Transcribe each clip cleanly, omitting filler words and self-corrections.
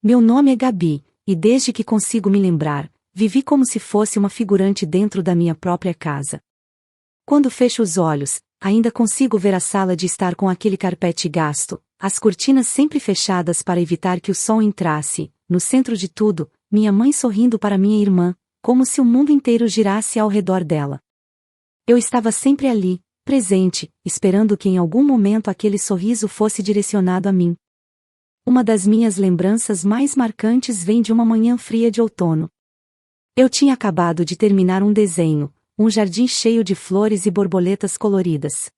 Meu nome é Gabi, e desde que consigo me lembrar, vivi como se fosse uma figurante dentro da minha própria casa. Quando fecho os olhos, ainda consigo ver a sala de estar com aquele carpete gasto, as cortinas sempre fechadas para evitar que o sol entrasse, no centro de tudo, minha mãe sorrindo para minha irmã, como se o mundo inteiro girasse ao redor dela. Eu estava sempre ali, presente, esperando que em algum momento aquele sorriso fosse direcionado a mim. Uma das minhas lembranças mais marcantes vem de uma manhã fria de outono. Eu tinha acabado de terminar um desenho, um jardim cheio de flores e borboletas coloridas.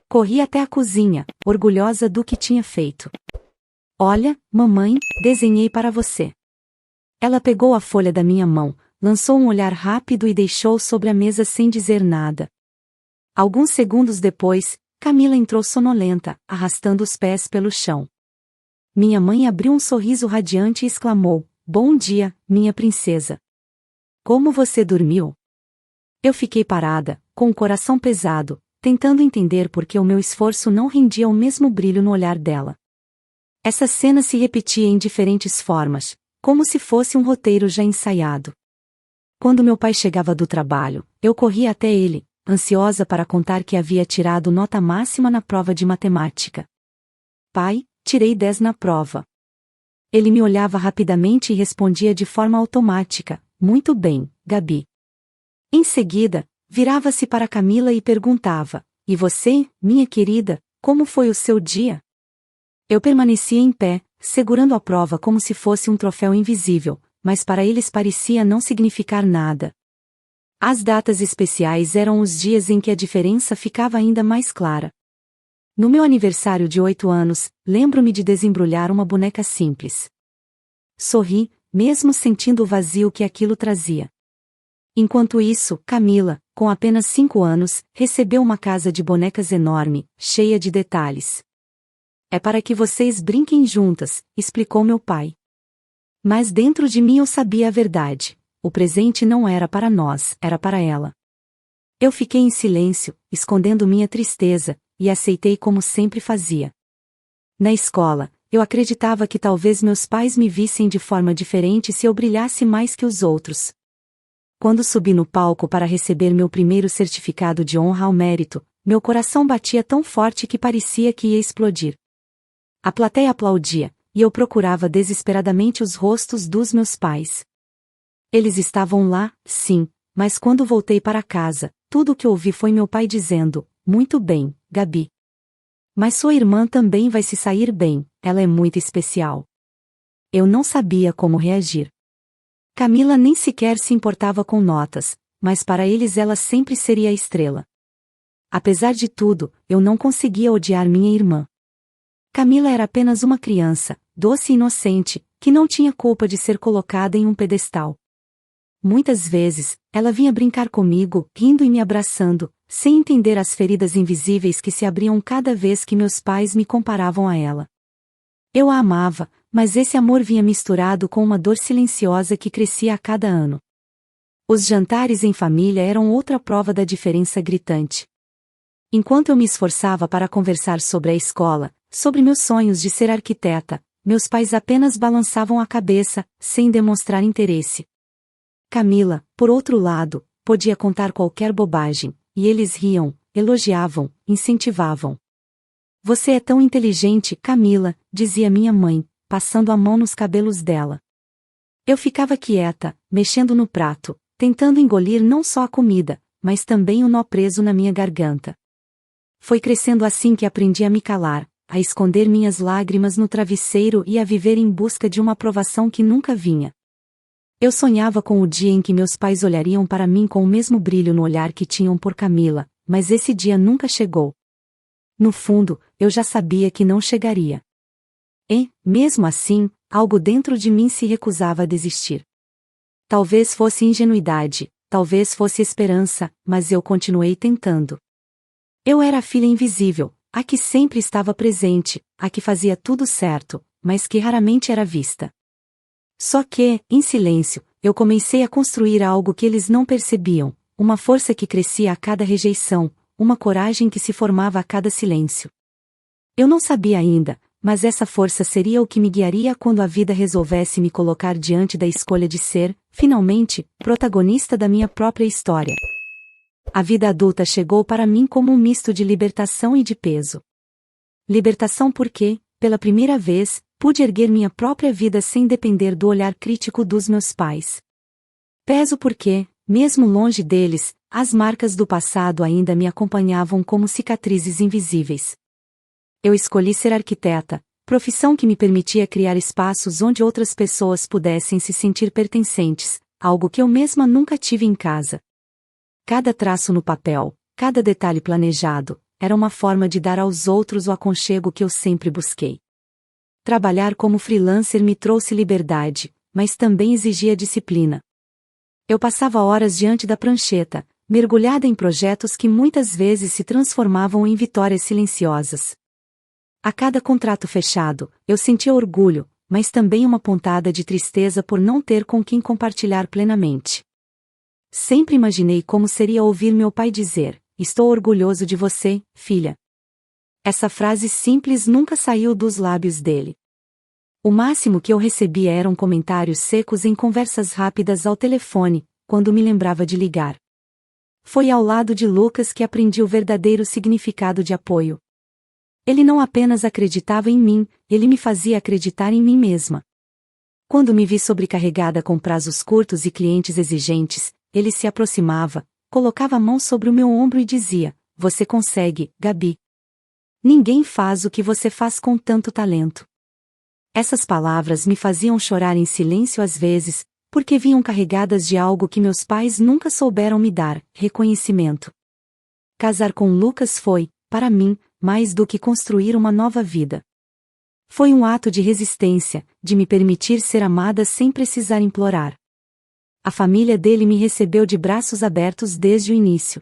Corri até a cozinha, orgulhosa do que tinha feito. Olha, mamãe, desenhei para você. Ela pegou a folha da minha mão, lançou um olhar rápido e deixou sobre a mesa sem dizer nada. Alguns segundos depois, Camila entrou sonolenta, arrastando os pés pelo chão. Minha mãe abriu um sorriso radiante e exclamou: "Bom dia, minha princesa. Como você dormiu?" Eu fiquei parada, com o coração pesado, tentando entender por que o meu esforço não rendia o mesmo brilho no olhar dela. Essa cena se repetia em diferentes formas, como se fosse um roteiro já ensaiado. Quando meu pai chegava do trabalho, eu corria até ele, ansiosa para contar que havia tirado nota máxima na prova de matemática. "Pai, tirei 10 na prova." Ele me olhava rapidamente e respondia de forma automática: "Muito bem, Gabi." Em seguida, virava-se para Camila e perguntava: "E você, minha querida, como foi o seu dia?" Eu permanecia em pé, segurando a prova como se fosse um troféu invisível, mas para eles parecia não significar nada. As datas especiais eram os dias em que a diferença ficava ainda mais clara. No meu aniversário de 8 anos, lembro-me de desembrulhar uma boneca simples. Sorri, mesmo sentindo o vazio que aquilo trazia. Enquanto isso, Camila, com apenas 5 anos, recebeu uma casa de bonecas enorme, cheia de detalhes. "É para que vocês brinquem juntas", explicou meu pai. Mas dentro de mim eu sabia a verdade: o presente não era para nós, era para ela. Eu fiquei em silêncio, escondendo minha tristeza, e aceitei como sempre fazia. Na escola, eu acreditava que talvez meus pais me vissem de forma diferente se eu brilhasse mais que os outros. Quando subi no palco para receber meu primeiro certificado de honra ao mérito, meu coração batia tão forte que parecia que ia explodir. A plateia aplaudia, e eu procurava desesperadamente os rostos dos meus pais. Eles estavam lá, sim, mas quando voltei para casa, tudo o que ouvi foi meu pai dizendo: "Muito bem, Gabi. Mas sua irmã também vai se sair bem, ela é muito especial." Eu não sabia como reagir. Camila nem sequer se importava com notas, mas para eles ela sempre seria a estrela. Apesar de tudo, eu não conseguia odiar minha irmã. Camila era apenas uma criança, doce e inocente, que não tinha culpa de ser colocada em um pedestal. Muitas vezes, ela vinha brincar comigo, rindo e me abraçando, sem entender as feridas invisíveis que se abriam cada vez que meus pais me comparavam a ela. Eu a amava, mas esse amor vinha misturado com uma dor silenciosa que crescia a cada ano. Os jantares em família eram outra prova da diferença gritante. Enquanto eu me esforçava para conversar sobre a escola, sobre meus sonhos de ser arquiteta, meus pais apenas balançavam a cabeça, sem demonstrar interesse. Camila, por outro lado, podia contar qualquer bobagem, e eles riam, elogiavam, incentivavam. "Você é tão inteligente, Camila", dizia minha mãe, passando a mão nos cabelos dela. Eu ficava quieta, mexendo no prato, tentando engolir não só a comida, mas também o nó preso na minha garganta. Foi crescendo assim que aprendi a me calar, a esconder minhas lágrimas no travesseiro e a viver em busca de uma aprovação que nunca vinha. Eu sonhava com o dia em que meus pais olhariam para mim com o mesmo brilho no olhar que tinham por Camila, mas esse dia nunca chegou. No fundo, eu já sabia que não chegaria. E, mesmo assim, algo dentro de mim se recusava a desistir. Talvez fosse ingenuidade, talvez fosse esperança, mas eu continuei tentando. Eu era a filha invisível, a que sempre estava presente, a que fazia tudo certo, mas que raramente era vista. Só que, em silêncio, eu comecei a construir algo que eles não percebiam, uma força que crescia a cada rejeição, uma coragem que se formava a cada silêncio. Eu não sabia ainda, mas essa força seria o que me guiaria quando a vida resolvesse me colocar diante da escolha de ser, finalmente, protagonista da minha própria história. A vida adulta chegou para mim como um misto de libertação e de peso. Libertação porque, pela primeira vez, pude erguer minha própria vida sem depender do olhar crítico dos meus pais. Peso porque, mesmo longe deles, as marcas do passado ainda me acompanhavam como cicatrizes invisíveis. Eu escolhi ser arquiteta, profissão que me permitia criar espaços onde outras pessoas pudessem se sentir pertencentes, algo que eu mesma nunca tive em casa. Cada traço no papel, cada detalhe planejado, era uma forma de dar aos outros o aconchego que eu sempre busquei. Trabalhar como freelancer me trouxe liberdade, mas também exigia disciplina. Eu passava horas diante da prancheta, mergulhada em projetos que muitas vezes se transformavam em vitórias silenciosas. A cada contrato fechado, eu sentia orgulho, mas também uma pontada de tristeza por não ter com quem compartilhar plenamente. Sempre imaginei como seria ouvir meu pai dizer: "Estou orgulhoso de você, filha." Essa frase simples nunca saiu dos lábios dele. O máximo que eu recebia eram comentários secos em conversas rápidas ao telefone, quando me lembrava de ligar. Foi ao lado de Lucas que aprendi o verdadeiro significado de apoio. Ele não apenas acreditava em mim, ele me fazia acreditar em mim mesma. Quando me vi sobrecarregada com prazos curtos e clientes exigentes, ele se aproximava, colocava a mão sobre o meu ombro e dizia: "Você consegue, Gabi. Ninguém faz o que você faz com tanto talento." Essas palavras me faziam chorar em silêncio às vezes, porque vinham carregadas de algo que meus pais nunca souberam me dar: reconhecimento. Casar com Lucas foi, para mim, mais do que construir uma nova vida. Foi um ato de resistência, de me permitir ser amada sem precisar implorar. A família dele me recebeu de braços abertos desde o início.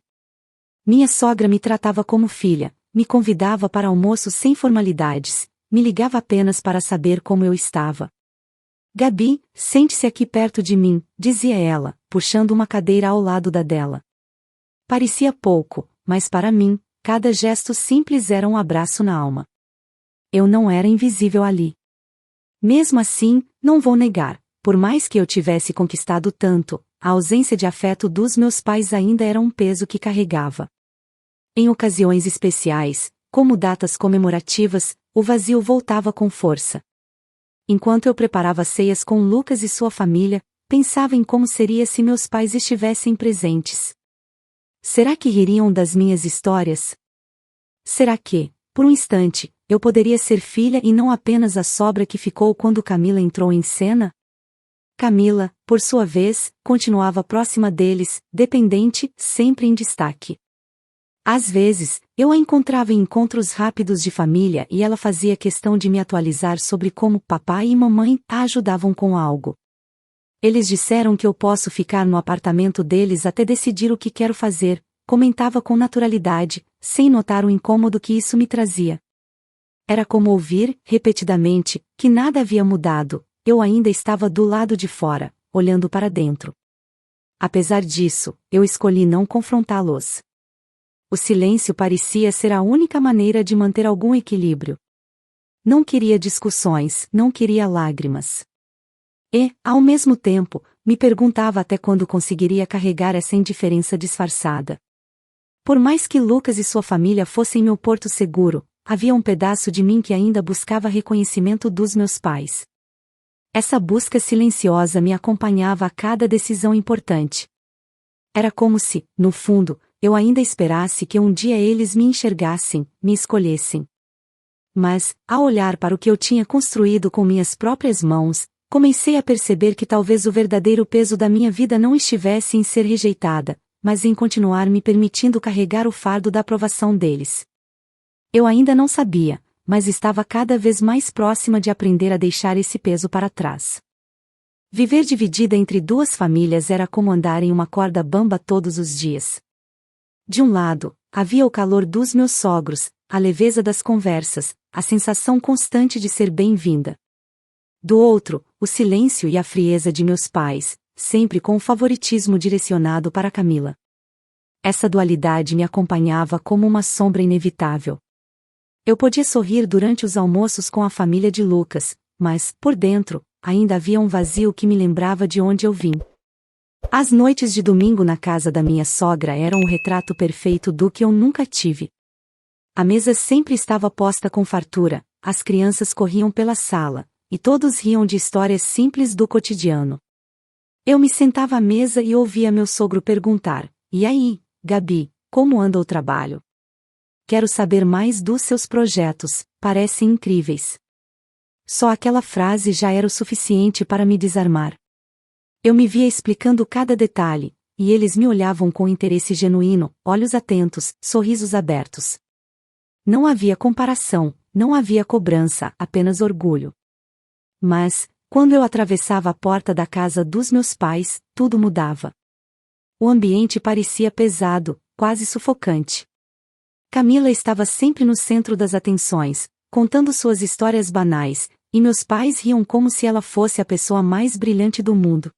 Minha sogra me tratava como filha, me convidava para almoços sem formalidades, me ligava apenas para saber como eu estava. "Gabi, sente-se aqui perto de mim", dizia ela, puxando uma cadeira ao lado da dela. Parecia pouco, mas para mim, cada gesto simples era um abraço na alma. Eu não era invisível ali. Mesmo assim, não vou negar, por mais que eu tivesse conquistado tanto, a ausência de afeto dos meus pais ainda era um peso que carregava. Em ocasiões especiais, como datas comemorativas, o vazio voltava com força. Enquanto eu preparava ceias com Lucas e sua família, pensava em como seria se meus pais estivessem presentes. Será que ririam das minhas histórias? Será que, por um instante, eu poderia ser filha e não apenas a sobra que ficou quando Camila entrou em cena? Camila, por sua vez, continuava próxima deles, dependente, sempre em destaque. Às vezes, eu a encontrava em encontros rápidos de família e ela fazia questão de me atualizar sobre como papai e mamãe a ajudavam com algo. "Eles disseram que eu posso ficar no apartamento deles até decidir o que quero fazer", comentava com naturalidade, sem notar o incômodo que isso me trazia. Era como ouvir, repetidamente, que nada havia mudado, eu ainda estava do lado de fora, olhando para dentro. Apesar disso, eu escolhi não confrontá-los. O silêncio parecia ser a única maneira de manter algum equilíbrio. Não queria discussões, não queria lágrimas. E, ao mesmo tempo, me perguntava até quando conseguiria carregar essa indiferença disfarçada. Por mais que Lucas e sua família fossem meu porto seguro, havia um pedaço de mim que ainda buscava reconhecimento dos meus pais. Essa busca silenciosa me acompanhava a cada decisão importante. Era como se, no fundo, eu ainda esperasse que um dia eles me enxergassem, me escolhessem. Mas, ao olhar para o que eu tinha construído com minhas próprias mãos, comecei a perceber que talvez o verdadeiro peso da minha vida não estivesse em ser rejeitada, mas em continuar me permitindo carregar o fardo da aprovação deles. Eu ainda não sabia, mas estava cada vez mais próxima de aprender a deixar esse peso para trás. Viver dividida entre duas famílias era como andar em uma corda bamba todos os dias. De um lado, havia o calor dos meus sogros, a leveza das conversas, a sensação constante de ser bem-vinda. Do outro, o silêncio e a frieza de meus pais, sempre com o favoritismo direcionado para Camila. Essa dualidade me acompanhava como uma sombra inevitável. Eu podia sorrir durante os almoços com a família de Lucas, mas, por dentro, ainda havia um vazio que me lembrava de onde eu vim. As noites de domingo na casa da minha sogra eram o retrato perfeito do que eu nunca tive. A mesa sempre estava posta com fartura, as crianças corriam pela sala, e todos riam de histórias simples do cotidiano. Eu me sentava à mesa e ouvia meu sogro perguntar: "E aí, Gabi, como anda o trabalho? Quero saber mais dos seus projetos, parecem incríveis." Só aquela frase já era o suficiente para me desarmar. Eu me via explicando cada detalhe, e eles me olhavam com interesse genuíno, olhos atentos, sorrisos abertos. Não havia comparação, não havia cobrança, apenas orgulho. Mas, quando eu atravessava a porta da casa dos meus pais, tudo mudava. O ambiente parecia pesado, quase sufocante. Camila estava sempre no centro das atenções, contando suas histórias banais, e meus pais riam como se ela fosse a pessoa mais brilhante do mundo.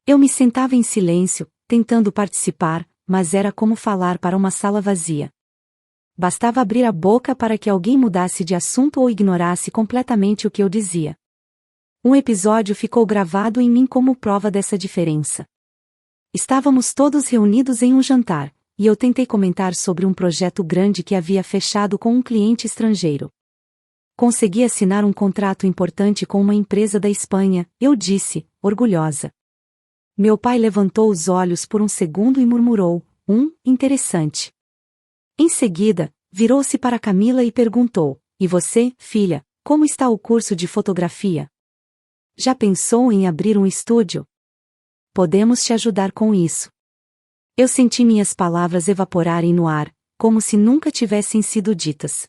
Eu me sentava em silêncio, tentando participar, mas era como falar para uma sala vazia. Bastava abrir a boca para que alguém mudasse de assunto ou ignorasse completamente o que eu dizia. Um episódio ficou gravado em mim como prova dessa diferença. Estávamos todos reunidos em um jantar, e eu tentei comentar sobre um projeto grande que havia fechado com um cliente estrangeiro. Consegui assinar um contrato importante com uma empresa da Espanha, eu disse, orgulhosa. Meu pai levantou os olhos por um segundo e murmurou: interessante. Em seguida, virou-se para Camila e perguntou: "E você, filha, como está o curso de fotografia? Já pensou em abrir um estúdio? Podemos te ajudar com isso." Eu senti minhas palavras evaporarem no ar, como se nunca tivessem sido ditas.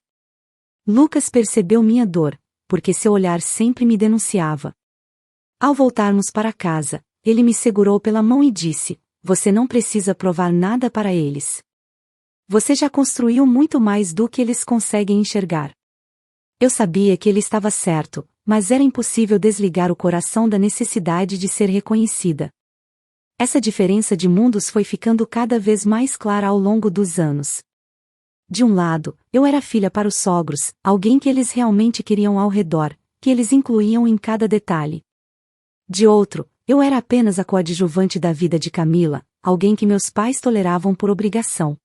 Lucas percebeu minha dor, porque seu olhar sempre me denunciava. Ao voltarmos para casa, ele me segurou pela mão e disse: "Você não precisa provar nada para eles. Você já construiu muito mais do que eles conseguem enxergar." Eu sabia que ele estava certo, mas era impossível desligar o coração da necessidade de ser reconhecida. Essa diferença de mundos foi ficando cada vez mais clara ao longo dos anos. De um lado, eu era filha para os sogros, alguém que eles realmente queriam ao redor, que eles incluíam em cada detalhe. De outro, eu era apenas a coadjuvante da vida de Camila, alguém que meus pais toleravam por obrigação.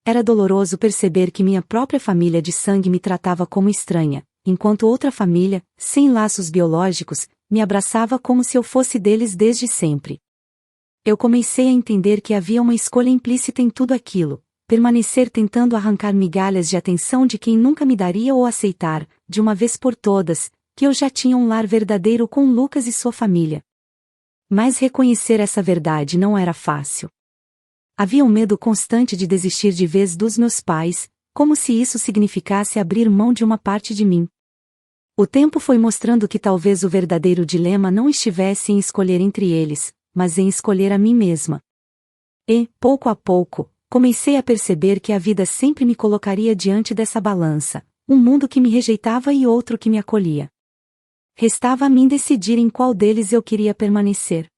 Era doloroso perceber que minha própria família de sangue me tratava como estranha, enquanto outra família, sem laços biológicos, me abraçava como se eu fosse deles desde sempre. Eu comecei a entender que havia uma escolha implícita em tudo aquilo: permanecer tentando arrancar migalhas de atenção de quem nunca me daria ou aceitar, de uma vez por todas, que eu já tinha um lar verdadeiro com Lucas e sua família. Mas reconhecer essa verdade não era fácil. Havia um medo constante de desistir de vez dos meus pais, como se isso significasse abrir mão de uma parte de mim. O tempo foi mostrando que talvez o verdadeiro dilema não estivesse em escolher entre eles, mas em escolher a mim mesma. E, pouco a pouco, comecei a perceber que a vida sempre me colocaria diante dessa balança, um mundo que me rejeitava e outro que me acolhia. Restava a mim decidir em qual deles eu queria permanecer.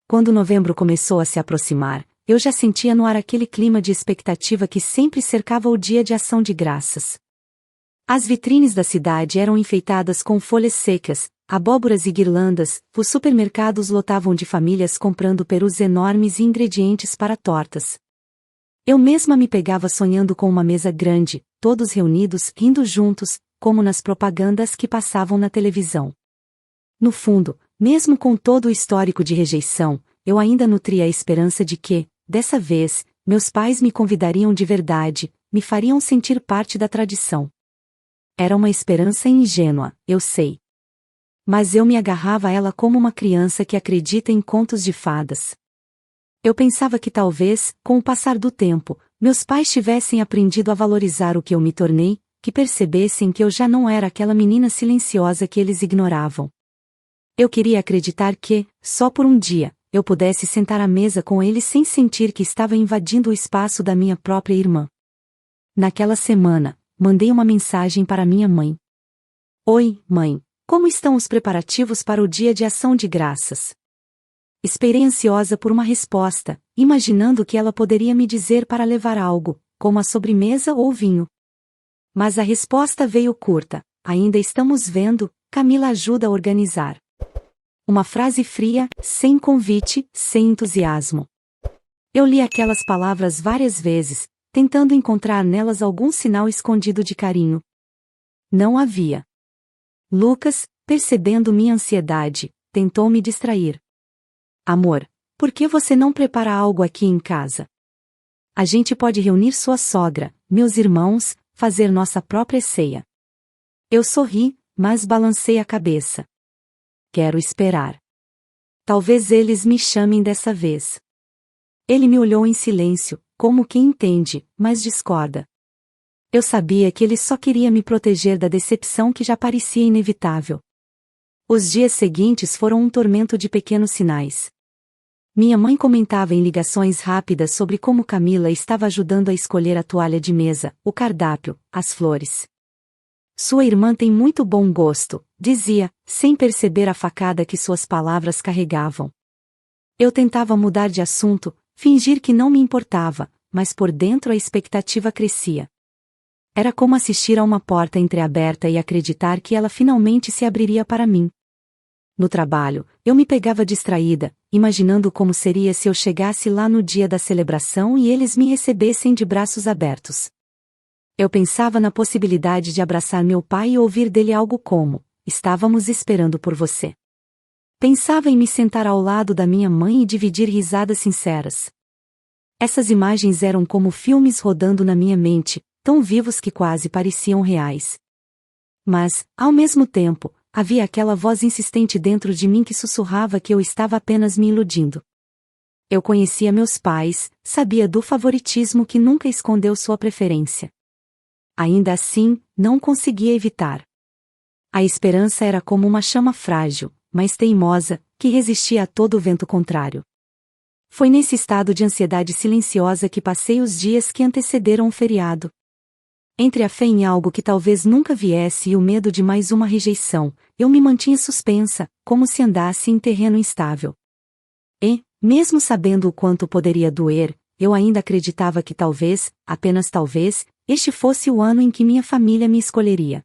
Quando novembro começou a se aproximar, eu já sentia no ar aquele clima de expectativa que sempre cercava o Dia de Ação de Graças. As vitrines da cidade eram enfeitadas com folhas secas, abóboras e guirlandas, os supermercados lotavam de famílias comprando perus enormes e ingredientes para tortas. Eu mesma me pegava sonhando com uma mesa grande, todos reunidos, rindo juntos, como nas propagandas que passavam na televisão. No fundo, mesmo com todo o histórico de rejeição, eu ainda nutria a esperança de que, dessa vez, meus pais me convidariam de verdade, me fariam sentir parte da tradição. Era uma esperança ingênua, eu sei. Mas eu me agarrava a ela como uma criança que acredita em contos de fadas. Eu pensava que talvez, com o passar do tempo, meus pais tivessem aprendido a valorizar o que eu me tornei, que percebessem que eu já não era aquela menina silenciosa que eles ignoravam. Eu queria acreditar que, só por um dia, eu pudesse sentar à mesa com eles sem sentir que estava invadindo o espaço da minha própria irmã. Naquela semana, mandei uma mensagem para minha mãe. "Oi, mãe, como estão os preparativos para o Dia de Ação de Graças?" Esperei ansiosa por uma resposta, imaginando que ela poderia me dizer para levar algo, como a sobremesa ou vinho. Mas a resposta veio curta: ainda estamos vendo. Camila ajuda a organizar. Uma frase fria, sem convite, sem entusiasmo. Eu li aquelas palavras várias vezes, tentando encontrar nelas algum sinal escondido de carinho. Não havia. Lucas, percebendo minha ansiedade, tentou me distrair. Amor, por que você não prepara algo aqui em casa? A gente pode reunir sua sogra, meus irmãos, fazer nossa própria ceia. Eu sorri, mas balancei a cabeça. Quero esperar. Talvez eles me chamem dessa vez. Ele me olhou em silêncio, como quem entende, mas discorda. Eu sabia que ele só queria me proteger da decepção que já parecia inevitável. Os dias seguintes foram um tormento de pequenos sinais. Minha mãe comentava em ligações rápidas sobre como Camila estava ajudando a escolher a toalha de mesa, o cardápio, as flores. Sua irmã tem muito bom gosto, dizia, sem perceber a facada que suas palavras carregavam. Eu tentava mudar de assunto, fingir que não me importava, mas por dentro a expectativa crescia. Era como assistir a uma porta entreaberta e acreditar que ela finalmente se abriria para mim. No trabalho, eu me pegava distraída, imaginando como seria se eu chegasse lá no dia da celebração e eles me recebessem de braços abertos. Eu pensava na possibilidade de abraçar meu pai e ouvir dele algo como: "Estávamos esperando por você." Pensava em me sentar ao lado da minha mãe e dividir risadas sinceras. Essas imagens eram como filmes rodando na minha mente, tão vivos que quase pareciam reais. Mas, ao mesmo tempo, havia aquela voz insistente dentro de mim que sussurrava que eu estava apenas me iludindo. Eu conhecia meus pais, sabia do favoritismo que nunca escondeu sua preferência. Ainda assim, não conseguia evitar. A esperança era como uma chama frágil, mas teimosa, que resistia a todo o vento contrário. Foi nesse estado de ansiedade silenciosa que passei os dias que antecederam o feriado. Entre a fé em algo que talvez nunca viesse e o medo de mais uma rejeição, eu me mantinha suspensa, como se andasse em terreno instável. E, mesmo sabendo o quanto poderia doer, eu ainda acreditava que talvez, apenas talvez, este fosse o ano em que minha família me escolheria.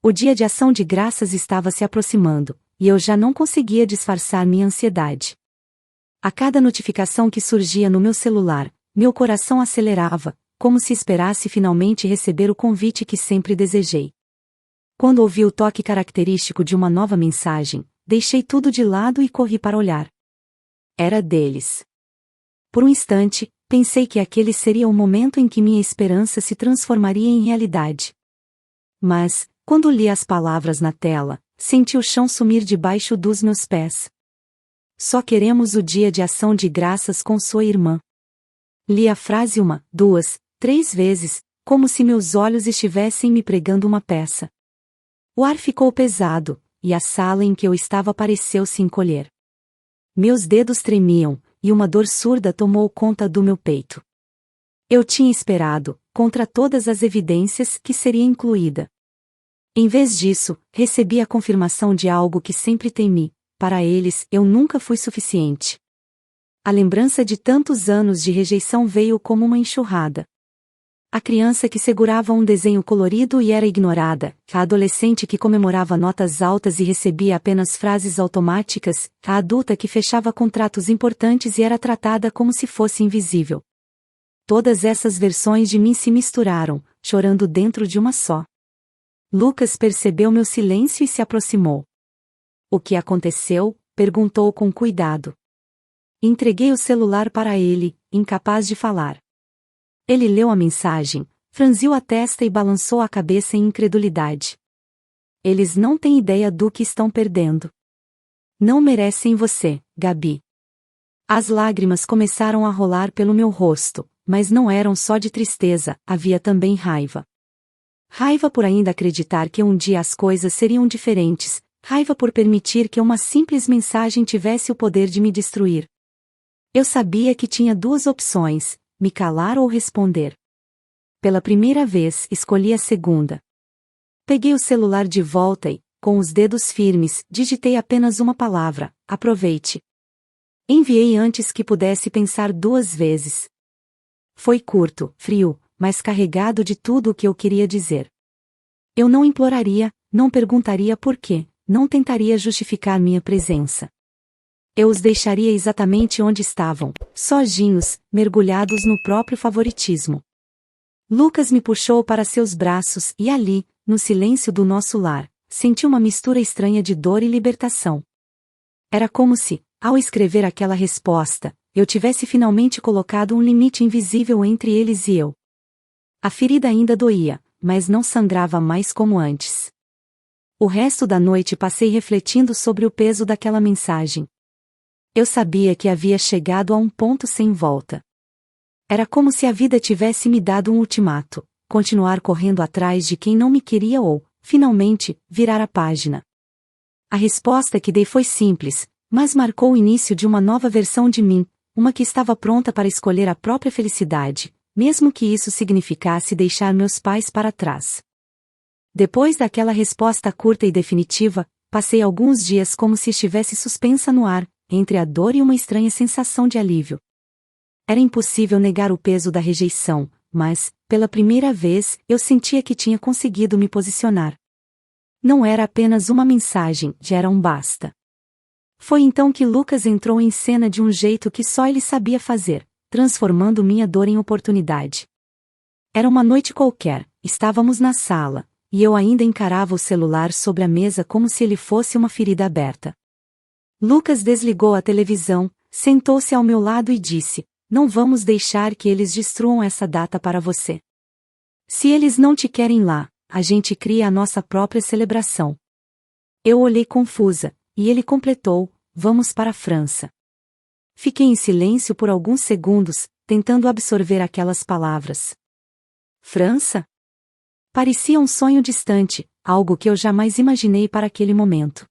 O dia de ação de graças estava se aproximando, e eu já não conseguia disfarçar minha ansiedade. A cada notificação que surgia no meu celular, meu coração acelerava, como se esperasse finalmente receber o convite que sempre desejei. Quando ouvi o toque característico de uma nova mensagem, deixei tudo de lado e corri para olhar. Era deles. Por um instante, pensei que aquele seria o momento em que minha esperança se transformaria em realidade. Mas, quando li as palavras na tela, senti o chão sumir debaixo dos meus pés. Só queremos o dia de ação de graças com sua irmã. Li a frase 1, 2, 3 vezes, como se meus olhos estivessem me pregando uma peça. O ar ficou pesado, e a sala em que eu estava pareceu se encolher. Meus dedos tremiam, e uma dor surda tomou conta do meu peito. Eu tinha esperado, contra todas as evidências, que seria incluída. Em vez disso, recebi a confirmação de algo que sempre temi: para eles, eu nunca fui suficiente. A lembrança de tantos anos de rejeição veio como uma enxurrada. A criança que segurava um desenho colorido e era ignorada, a adolescente que comemorava notas altas e recebia apenas frases automáticas, a adulta que fechava contratos importantes e era tratada como se fosse invisível. Todas essas versões de mim se misturaram, chorando dentro de uma só. Lucas percebeu meu silêncio e se aproximou. "O que aconteceu?", perguntou com cuidado. Entreguei o celular para ele, incapaz de falar. Ele leu a mensagem, franziu a testa e balançou a cabeça em incredulidade. "Eles não têm ideia do que estão perdendo. Não merecem você, Gabi." As lágrimas começaram a rolar pelo meu rosto, mas não eram só de tristeza, havia também raiva. Raiva por ainda acreditar que um dia as coisas seriam diferentes, raiva por permitir que uma simples mensagem tivesse o poder de me destruir. Eu sabia que tinha duas opções: me calar ou responder. Pela primeira vez, escolhi a segunda. Peguei o celular de volta e, com os dedos firmes, digitei apenas uma palavra: aproveite. Enviei antes que pudesse pensar duas vezes. Foi curto, frio, mas carregado de tudo o que eu queria dizer. Eu não imploraria, não perguntaria por quê, não tentaria justificar minha presença. Eu os deixaria exatamente onde estavam, sozinhos, mergulhados no próprio favoritismo. Lucas me puxou para seus braços e ali, no silêncio do nosso lar, senti uma mistura estranha de dor e libertação. Era como se, ao escrever aquela resposta, eu tivesse finalmente colocado um limite invisível entre eles e eu. A ferida ainda doía, mas não sangrava mais como antes. O resto da noite passei refletindo sobre o peso daquela mensagem. Eu sabia que havia chegado a um ponto sem volta. Era como se a vida tivesse me dado um ultimato: continuar correndo atrás de quem não me queria ou, finalmente, virar a página. A resposta que dei foi simples, mas marcou o início de uma nova versão de mim, uma que estava pronta para escolher a própria felicidade, mesmo que isso significasse deixar meus pais para trás. Depois daquela resposta curta e definitiva, passei alguns dias como se estivesse suspensa no ar, entre a dor e uma estranha sensação de alívio. Era impossível negar o peso da rejeição, mas, pela primeira vez, eu sentia que tinha conseguido me posicionar. Não era apenas uma mensagem, já era um basta. Foi então que Lucas entrou em cena de um jeito que só ele sabia fazer, transformando minha dor em oportunidade. Era uma noite qualquer, estávamos na sala, e eu ainda encarava o celular sobre a mesa como se ele fosse uma ferida aberta. Lucas desligou a televisão, sentou-se ao meu lado e disse: "Não vamos deixar que eles destruam essa data para você. Se eles não te querem lá, a gente cria a nossa própria celebração." Eu olhei confusa, e ele completou: "Vamos para a França." Fiquei em silêncio por alguns segundos, tentando absorver aquelas palavras. França? Parecia um sonho distante, algo que eu jamais imaginei para aquele momento.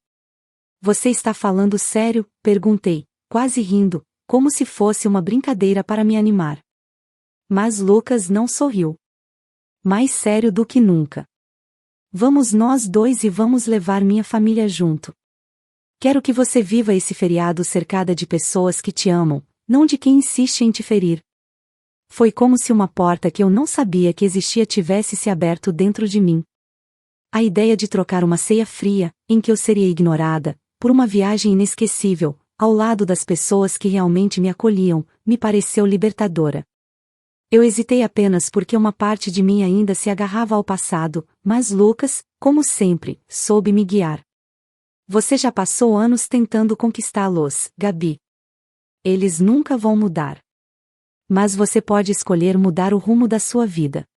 "Você está falando sério?" perguntei, quase rindo, como se fosse uma brincadeira para me animar. Mas Lucas não sorriu. Mais sério do que nunca. "Vamos nós dois e vamos levar minha família junto. Quero que você viva esse feriado cercada de pessoas que te amam, não de quem insiste em te ferir." Foi como se uma porta que eu não sabia que existia tivesse se aberto dentro de mim. A ideia de trocar uma ceia fria, em que eu seria ignorada, por uma viagem inesquecível, ao lado das pessoas que realmente me acolhiam, me pareceu libertadora. Eu hesitei apenas porque uma parte de mim ainda se agarrava ao passado, mas Lucas, como sempre, soube me guiar. "Você já passou anos tentando conquistá-los, Gabi. Eles nunca vão mudar. Mas você pode escolher mudar o rumo da sua vida."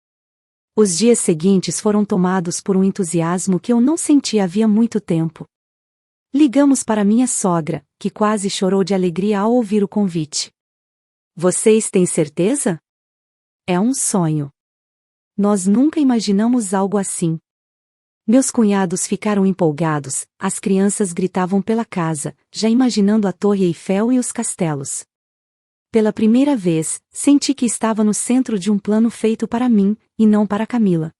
Os dias seguintes foram tomados por um entusiasmo que eu não sentia havia muito tempo. Ligamos para minha sogra, que quase chorou de alegria ao ouvir o convite. "Vocês têm certeza?" "É um sonho. Nós nunca imaginamos algo assim." Meus cunhados ficaram empolgados, as crianças gritavam pela casa, já imaginando a Torre Eiffel e os castelos. Pela primeira vez, senti que estava no centro de um plano feito para mim, e não para Camila.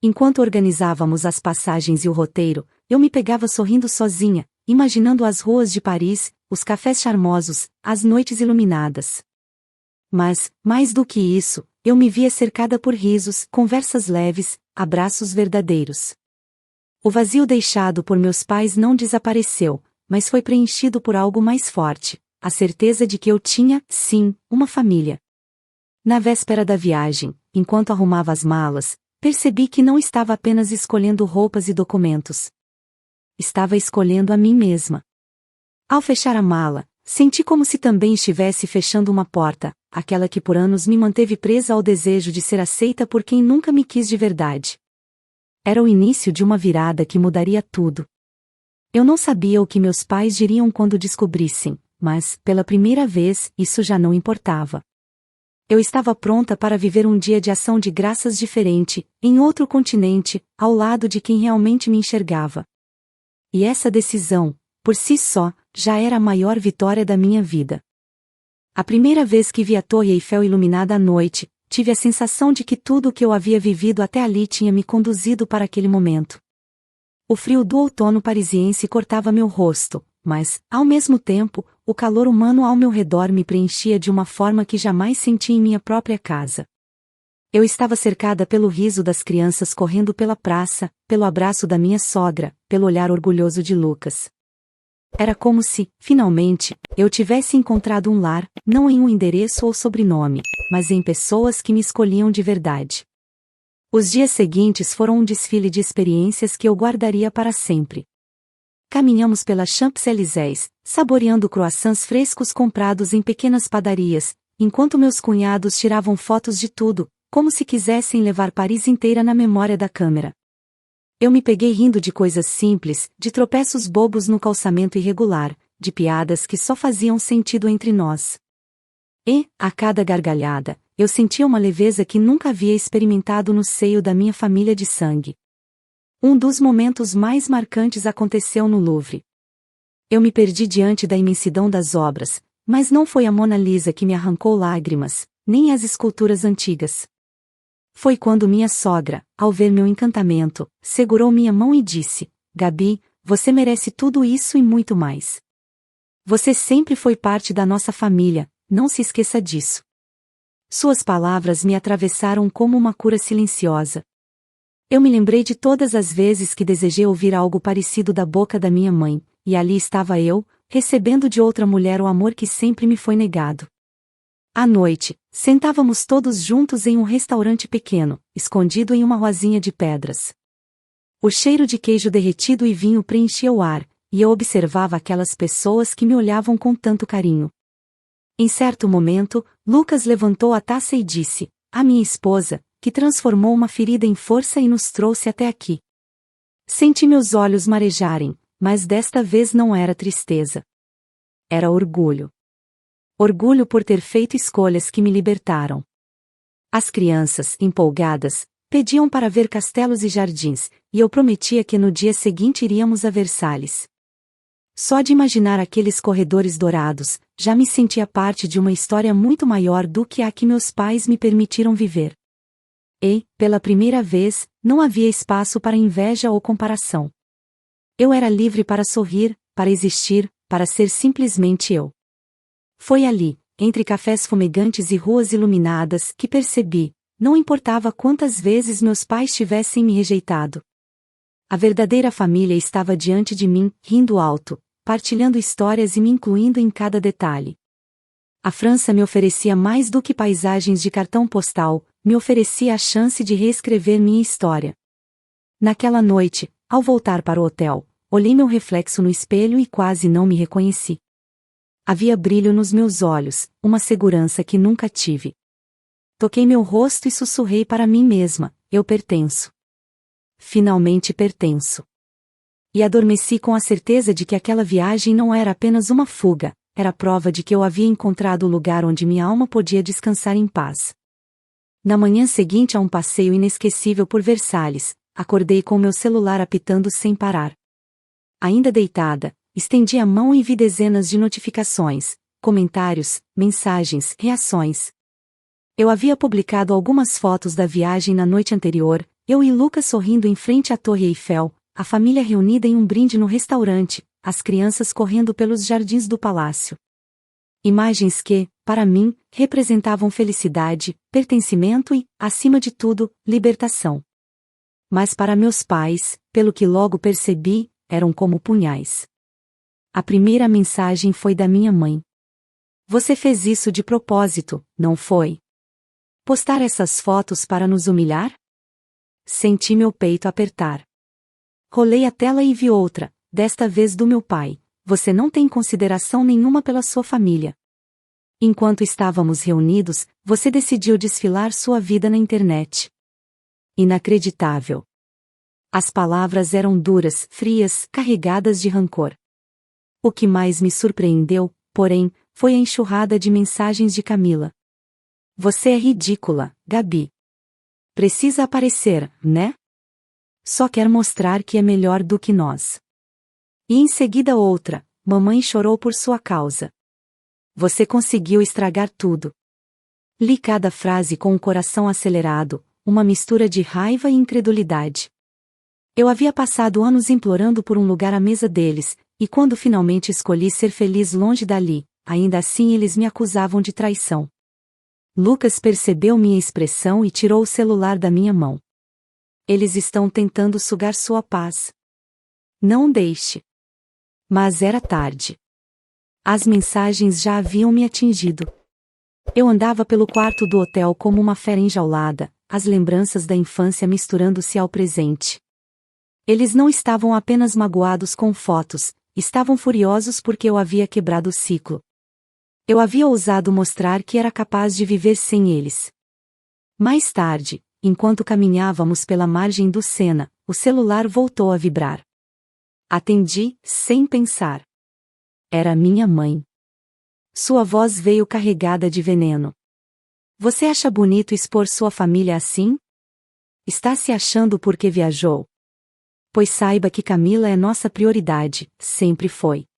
Enquanto organizávamos as passagens e o roteiro, eu me pegava sorrindo sozinha, imaginando as ruas de Paris, os cafés charmosos, as noites iluminadas. Mas, mais do que isso, eu me via cercada por risos, conversas leves, abraços verdadeiros. O vazio deixado por meus pais não desapareceu, mas foi preenchido por algo mais forte: a certeza de que eu tinha, sim, uma família. Na véspera da viagem, enquanto arrumava as malas, percebi que não estava apenas escolhendo roupas e documentos. Estava escolhendo a mim mesma. Ao fechar a mala, senti como se também estivesse fechando uma porta, aquela que por anos me manteve presa ao desejo de ser aceita por quem nunca me quis de verdade. Era o início de uma virada que mudaria tudo. Eu não sabia o que meus pais diriam quando descobrissem, mas, pela primeira vez, isso já não importava. Eu estava pronta para viver um dia de ação de graças diferente, em outro continente, ao lado de quem realmente me enxergava. E essa decisão, por si só, já era a maior vitória da minha vida. A primeira vez que vi a Torre Eiffel iluminada à noite, tive a sensação de que tudo o que eu havia vivido até ali tinha me conduzido para aquele momento. O frio do outono parisiense cortava meu rosto, mas, ao mesmo tempo, o calor humano ao meu redor me preenchia de uma forma que jamais senti em minha própria casa. Eu estava cercada pelo riso das crianças correndo pela praça, pelo abraço da minha sogra, pelo olhar orgulhoso de Lucas. Era como se, finalmente, eu tivesse encontrado um lar, não em um endereço ou sobrenome, mas em pessoas que me escolhiam de verdade. Os dias seguintes foram um desfile de experiências que eu guardaria para sempre. Caminhamos pelas Champs-Élysées, saboreando croissants frescos comprados em pequenas padarias, enquanto meus cunhados tiravam fotos de tudo, como se quisessem levar Paris inteira na memória da câmera. Eu me peguei rindo de coisas simples, de tropeços bobos no calçamento irregular, de piadas que só faziam sentido entre nós. E, a cada gargalhada, eu sentia uma leveza que nunca havia experimentado no seio da minha família de sangue. Um dos momentos mais marcantes aconteceu no Louvre. Eu me perdi diante da imensidão das obras, mas não foi a Mona Lisa que me arrancou lágrimas, nem as esculturas antigas. Foi quando minha sogra, ao ver meu encantamento, segurou minha mão e disse: Gabi, você merece tudo isso e muito mais. Você sempre foi parte da nossa família, não se esqueça disso. Suas palavras me atravessaram como uma cura silenciosa. Eu me lembrei de todas as vezes que desejei ouvir algo parecido da boca da minha mãe, e ali estava eu, recebendo de outra mulher o amor que sempre me foi negado. À noite, sentávamos todos juntos em um restaurante pequeno, escondido em uma ruazinha de pedras. O cheiro de queijo derretido e vinho preenchia o ar, e eu observava aquelas pessoas que me olhavam com tanto carinho. Em certo momento, Lucas levantou a taça e disse: "A minha esposa, que transformou uma ferida em força e nos trouxe até aqui." Senti meus olhos marejarem, mas desta vez não era tristeza. Era orgulho. Orgulho por ter feito escolhas que me libertaram. As crianças, empolgadas, pediam para ver castelos e jardins, e eu prometia que no dia seguinte iríamos a Versalhes. Só de imaginar aqueles corredores dourados, já me sentia parte de uma história muito maior do que a que meus pais me permitiram viver. E, pela primeira vez, não havia espaço para inveja ou comparação. Eu era livre para sorrir, para existir, para ser simplesmente eu. Foi ali, entre cafés fumegantes e ruas iluminadas, que percebi, não importava quantas vezes meus pais tivessem me rejeitado. A verdadeira família estava diante de mim, rindo alto, partilhando histórias e me incluindo em cada detalhe. A França me oferecia mais do que paisagens de cartão postal, me oferecia a chance de reescrever minha história. Naquela noite, ao voltar para o hotel, olhei meu reflexo no espelho e quase não me reconheci. Havia brilho nos meus olhos, uma segurança que nunca tive. Toquei meu rosto e sussurrei para mim mesma: eu pertenço. Finalmente pertenço. E adormeci com a certeza de que aquela viagem não era apenas uma fuga, era prova de que eu havia encontrado o lugar onde minha alma podia descansar em paz. Na manhã seguinte a um passeio inesquecível por Versalhes, acordei com meu celular apitando sem parar. Ainda deitada, estendi a mão e vi dezenas de notificações, comentários, mensagens, reações. Eu havia publicado algumas fotos da viagem na noite anterior, eu e Lucas sorrindo em frente à Torre Eiffel, a família reunida em um brinde no restaurante, as crianças correndo pelos jardins do palácio. Imagens que, para mim, representavam felicidade, pertencimento e, acima de tudo, libertação. Mas para meus pais, pelo que logo percebi, eram como punhais. A primeira mensagem foi da minha mãe. Você fez isso de propósito, não foi? Postar essas fotos para nos humilhar? Senti meu peito apertar. Rolei a tela e vi outra, desta vez do meu pai. Você não tem consideração nenhuma pela sua família. Enquanto estávamos reunidos, você decidiu desfilar sua vida na internet. Inacreditável. As palavras eram duras, frias, carregadas de rancor. O que mais me surpreendeu, porém, foi a enxurrada de mensagens de Camila. Você é ridícula, Gabi. Precisa aparecer, né? Só quer mostrar que é melhor do que nós. E em seguida outra: mamãe chorou por sua causa. Você conseguiu estragar tudo. Li cada frase com o coração acelerado, uma mistura de raiva e incredulidade. Eu havia passado anos implorando por um lugar à mesa deles, e quando finalmente escolhi ser feliz longe dali, ainda assim eles me acusavam de traição. Lucas percebeu minha expressão e tirou o celular da minha mão. Eles estão tentando sugar sua paz. Não deixe. Mas era tarde. As mensagens já haviam me atingido. Eu andava pelo quarto do hotel como uma fera enjaulada, as lembranças da infância misturando-se ao presente. Eles não estavam apenas magoados com fotos, estavam furiosos porque eu havia quebrado o ciclo. Eu havia ousado mostrar que era capaz de viver sem eles. Mais tarde, enquanto caminhávamos pela margem do Sena, o celular voltou a vibrar. Atendi, sem pensar. Era minha mãe. Sua voz veio carregada de veneno. Você acha bonito expor sua família assim? Está se achando porque viajou? Pois saiba que Camila é nossa prioridade, sempre foi.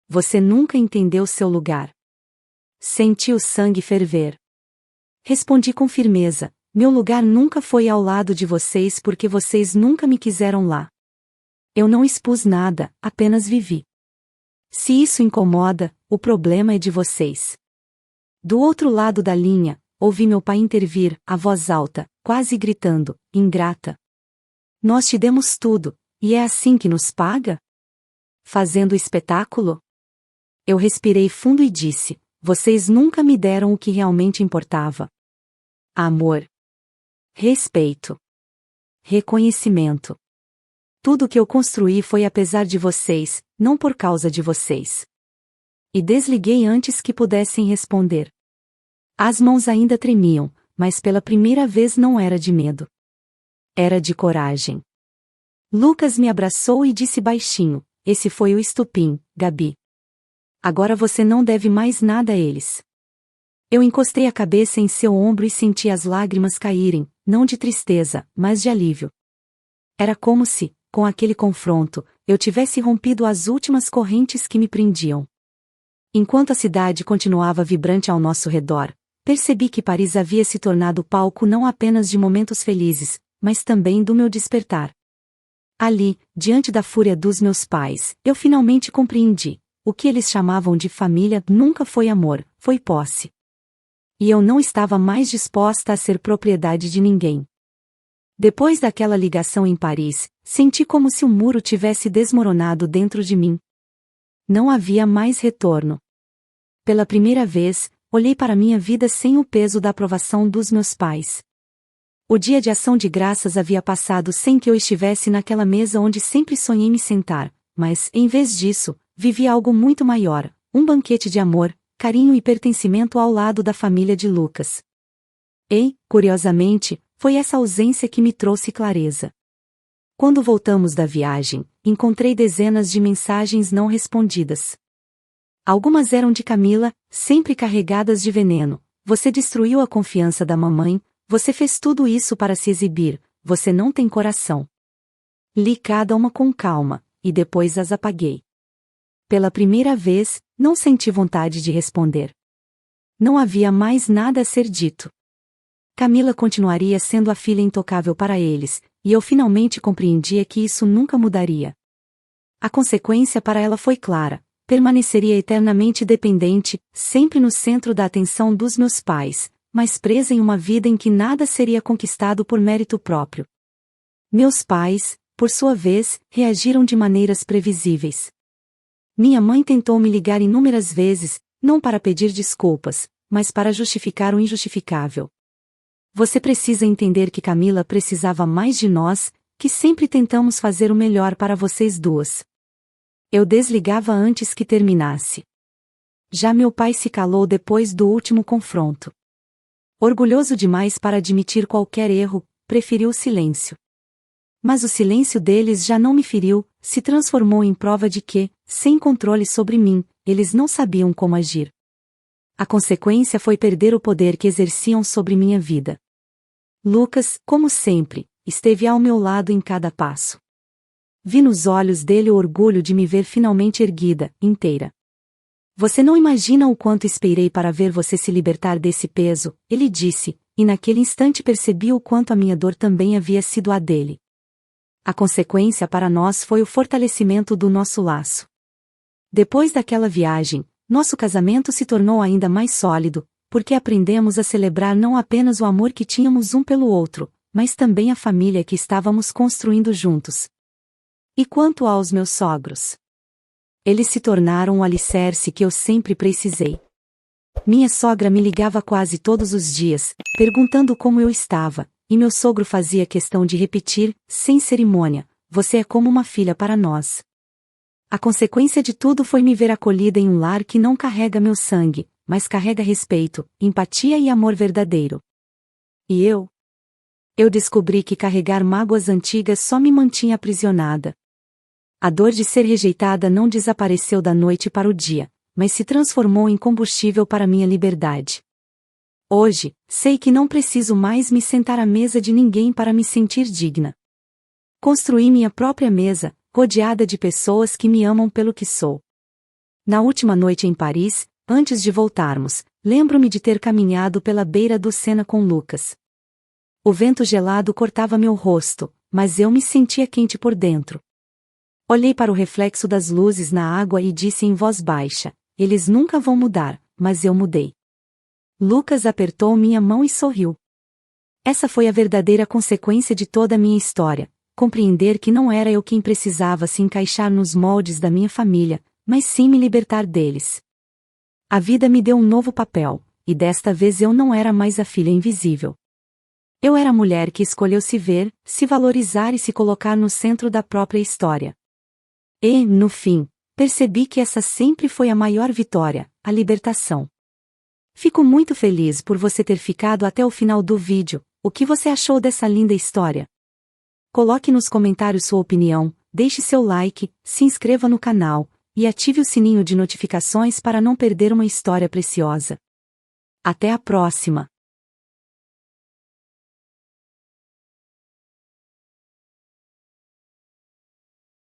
Você nunca entendeu seu lugar. Senti o sangue ferver. Respondi com firmeza: meu lugar nunca foi ao lado de vocês porque vocês nunca me quiseram lá. Eu não expus nada, apenas vivi. Se isso incomoda, o problema é de vocês. Do outro lado da linha, ouvi meu pai intervir, a voz alta, quase gritando: ingrata. Nós te demos tudo, e é assim que nos paga? Fazendo espetáculo? Eu respirei fundo e disse: vocês nunca me deram o que realmente importava. Amor. Respeito. Reconhecimento. Tudo que eu construí foi apesar de vocês, não por causa de vocês. E desliguei antes que pudessem responder. As mãos ainda tremiam, mas pela primeira vez não era de medo. Era de coragem. Lucas me abraçou e disse baixinho: esse foi o estupim, Gabi. Agora você não deve mais nada a eles. Eu encostei a cabeça em seu ombro e senti as lágrimas caírem, não de tristeza, mas de alívio. Era como se, com aquele confronto, eu tivesse rompido as últimas correntes que me prendiam. Enquanto a cidade continuava vibrante ao nosso redor, percebi que Paris havia se tornado palco não apenas de momentos felizes, mas também do meu despertar. Ali, diante da fúria dos meus pais, eu finalmente compreendi: o que eles chamavam de família nunca foi amor, foi posse. E eu não estava mais disposta a ser propriedade de ninguém. Depois daquela ligação em Paris, senti como se um muro tivesse desmoronado dentro de mim. Não havia mais retorno. Pela primeira vez, olhei para minha vida sem o peso da aprovação dos meus pais. O dia de ação de graças havia passado sem que eu estivesse naquela mesa onde sempre sonhei me sentar, mas, em vez disso, vivi algo muito maior, um banquete de amor, carinho e pertencimento ao lado da família de Lucas. E, curiosamente, foi essa ausência que me trouxe clareza. Quando voltamos da viagem, encontrei dezenas de mensagens não respondidas. Algumas eram de Camila, sempre carregadas de veneno: você destruiu a confiança da mamãe, você fez tudo isso para se exibir, você não tem coração. Li cada uma com calma, e depois as apaguei. Pela primeira vez, não senti vontade de responder. Não havia mais nada a ser dito. Camila continuaria sendo a filha intocável para eles, e eu finalmente compreendia que isso nunca mudaria. A consequência para ela foi clara: permaneceria eternamente dependente, sempre no centro da atenção dos meus pais, mas presa em uma vida em que nada seria conquistado por mérito próprio. Meus pais, por sua vez, reagiram de maneiras previsíveis. Minha mãe tentou me ligar inúmeras vezes, não para pedir desculpas, mas para justificar o injustificável. Você precisa entender que Camila precisava mais de nós, que sempre tentamos fazer o melhor para vocês duas. Eu desligava antes que terminasse. Já meu pai se calou depois do último confronto. Orgulhoso demais para admitir qualquer erro, preferiu o silêncio. Mas o silêncio deles já não me feriu, se transformou em prova de que, sem controle sobre mim, eles não sabiam como agir. A consequência foi perder o poder que exerciam sobre minha vida. Lucas, como sempre, esteve ao meu lado em cada passo. Vi nos olhos dele o orgulho de me ver finalmente erguida, inteira. Você não imagina o quanto esperei para ver você se libertar desse peso, ele disse, e naquele instante percebi o quanto a minha dor também havia sido a dele. A consequência para nós foi o fortalecimento do nosso laço. Depois daquela viagem, nosso casamento se tornou ainda mais sólido, porque aprendemos a celebrar não apenas o amor que tínhamos um pelo outro, mas também a família que estávamos construindo juntos. E quanto aos meus sogros? Eles se tornaram o alicerce que eu sempre precisei. Minha sogra me ligava quase todos os dias, perguntando como eu estava, e meu sogro fazia questão de repetir, sem cerimônia: "Você é como uma filha para nós." A consequência de tudo foi me ver acolhida em um lar que não carrega meu sangue, mas carrega respeito, empatia e amor verdadeiro. E eu? Eu descobri que carregar mágoas antigas só me mantinha aprisionada. A dor de ser rejeitada não desapareceu da noite para o dia, mas se transformou em combustível para minha liberdade. Hoje, sei que não preciso mais me sentar à mesa de ninguém para me sentir digna. Construí minha própria mesa, rodeada de pessoas que me amam pelo que sou. Na última noite em Paris, antes de voltarmos, lembro-me de ter caminhado pela beira do Sena com Lucas. O vento gelado cortava meu rosto, mas eu me sentia quente por dentro. Olhei para o reflexo das luzes na água e disse em voz baixa: "Eles nunca vão mudar, mas eu mudei." Lucas apertou minha mão e sorriu. Essa foi a verdadeira consequência de toda a minha história: compreender que não era eu quem precisava se encaixar nos moldes da minha família, mas sim me libertar deles. A vida me deu um novo papel, e desta vez eu não era mais a filha invisível. Eu era a mulher que escolheu se ver, se valorizar e se colocar no centro da própria história. E, no fim, percebi que essa sempre foi a maior vitória, a libertação. Fico muito feliz por você ter ficado até o final do vídeo. O que você achou dessa linda história? Coloque nos comentários sua opinião, deixe seu like, se inscreva no canal, e ative o sininho de notificações para não perder uma história preciosa. Até a próxima!